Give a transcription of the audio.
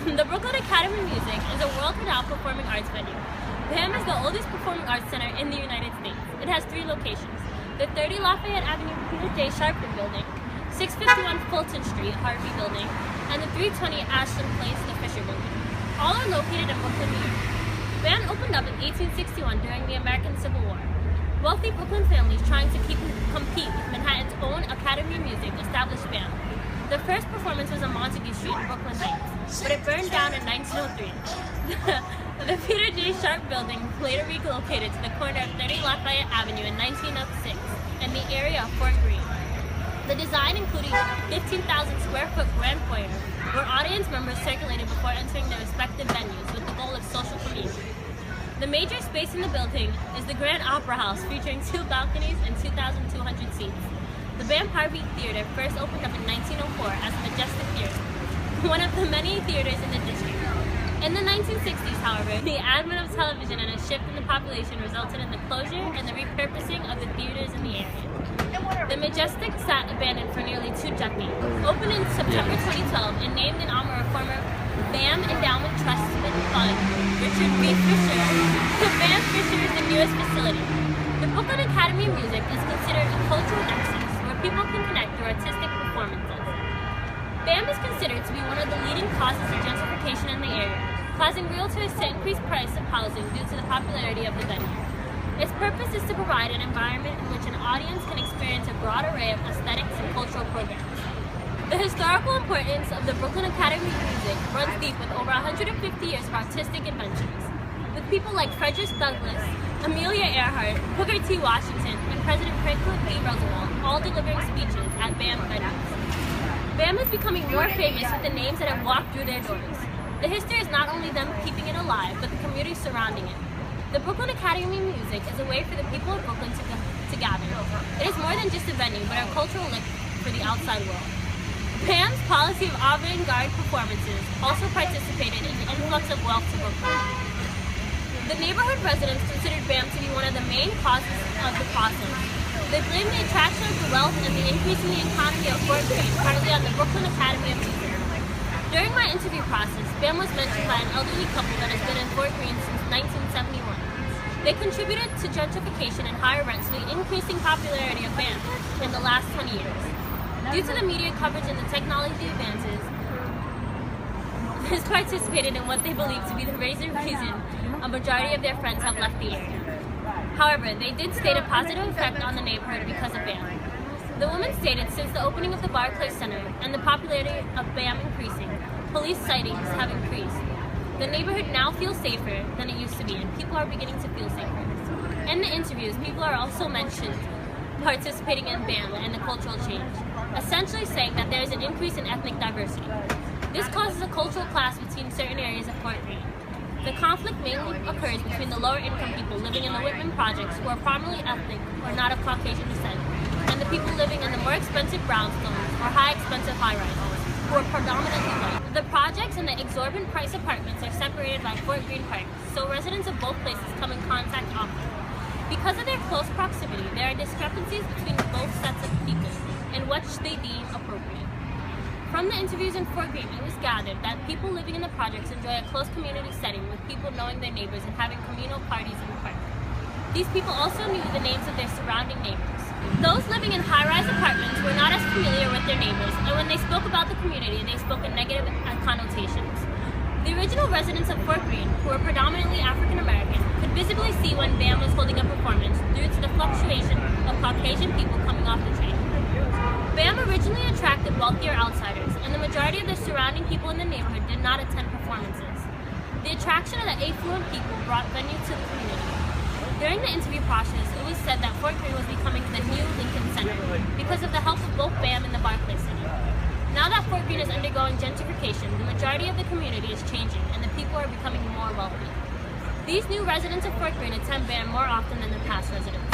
The Brooklyn Academy of Music is a world-renowned performing arts venue. BAM is the oldest performing arts center in the United States. It has 3 locations: the 30 Lafayette Avenue Peter J. Sharpen Building, 651 Fulton Street Harvey Building, and the 320 Ashland Place the Fisher Building. All are located in Brooklyn, New York. BAM opened up in 1861 during the American Civil War. Wealthy Brooklyn families trying to compete with Manhattan's own Academy of Music established BAM. The first performance was on Montague Street in Brooklyn Heights, but it burned down in 1903. The Peter J. Sharp Building later relocated to the corner of 30 Lafayette Avenue in 1906 in the area of Fort Greene. The design included a 15,000 square foot grand foyer where audience members circulated before entering their respective venues with the goal of social community. The major space in the building is the Grand Opera House featuring 2 balconies and 2,200 seats. The BAM Harvey Theater first opened up in 1904 as a Majestic Theater, one of the many theaters in the district. In the 1960s, however, the advent of television and a shift in the population resulted in the closure and the repurposing of the theaters in the area. The Majestic sat abandoned for nearly 2 decades. Opened in September 2012 and named in honor of former BAM Endowment Trustman Fund, Richard B. Fisher, the BAM Fisher is the newest facility. The Brooklyn Academy of Music is considered a cultural nexus where people can connect through artistic performances. BAM is considered to be one of the leading causes of gentrification in the area, causing realtors to increase price of housing due to the popularity of the venue. Its purpose is to provide an environment in which an audience can experience a broad array of aesthetics and cultural programs. The historical importance of the Brooklyn Academy of Music runs deep with over 150 years of artistic adventures, with people like Frederick Douglass, Amelia Earhart, Booker T. Washington, and President Franklin D. Roosevelt all delivering speeches at BAM venues. BAM is becoming more famous with the names that have walked through their doors. The history is not only them keeping it alive, but the community surrounding it. The Brooklyn Academy of Music is a way for the people of Brooklyn to gather. It is more than just a venue, but a cultural link for the outside world. BAM's policy of avant-garde performances also participated in the influx of wealth to Brooklyn. The neighborhood residents considered BAM to be one of the main causes of the process. They blamed the attraction of the wealth and the increase in the economy of Fort Greene partly on the Brooklyn Academy of Music. During my interview process, BAM was mentioned by an elderly couple that has been in Fort Greene since 1971. They contributed to gentrification and higher rents to the increasing popularity of BAM in the last 20 years. Due to the media coverage and the technology advances, has participated in what they believe to be the reason a majority of their friends have left the area. However, they did state a positive effect on the neighborhood because of BAM. The woman stated since the opening of the Barclays Center and the popularity of BAM increasing, police sightings have increased. The neighborhood now feels safer than it used to be, and people are beginning to feel safer. In the interviews, people are also mentioned participating in BAM and the cultural change, essentially saying that there is an increase in ethnic diversity. This causes a cultural clash between certain areas of Fort Greene. The conflict mainly occurs between the lower income people living in the Whitman projects who are primarily ethnic or not of Caucasian descent, and the people living in the more expensive brownstones or high expensive high-rises who are predominantly white. The projects and the exorbitant price apartments are separated by Fort Greene Park, so residents of both places come in contact often. Because of their close proximity, there are discrepancies between both sets of people in which they deem appropriate. From the interviews in Fort Greene, it was gathered that people living in the projects enjoy a close community setting with people knowing their neighbors and having communal parties in the park. These people also knew the names of their surrounding neighbors. Those living in high-rise apartments were not as familiar with their neighbors, and when they spoke about the community, they spoke in negative connotations. The original residents of Fort Greene, who were predominantly African American, could visibly see when BAM was holding a performance due to the fluctuation of Caucasian people coming off the train. BAM originally attracted wealthier outsiders, and the majority of the surrounding people in the neighborhood did not attend performances. The attraction of the affluent people brought venue to the community. During the interview process, it was said that Fort Greene was becoming the new Lincoln Center because of the help of both BAM and the Barclays Center. Now that Fort Greene is undergoing gentrification, the majority of the community is changing, and the people are becoming more wealthy. These new residents of Fort Greene attend BAM more often than the past residents.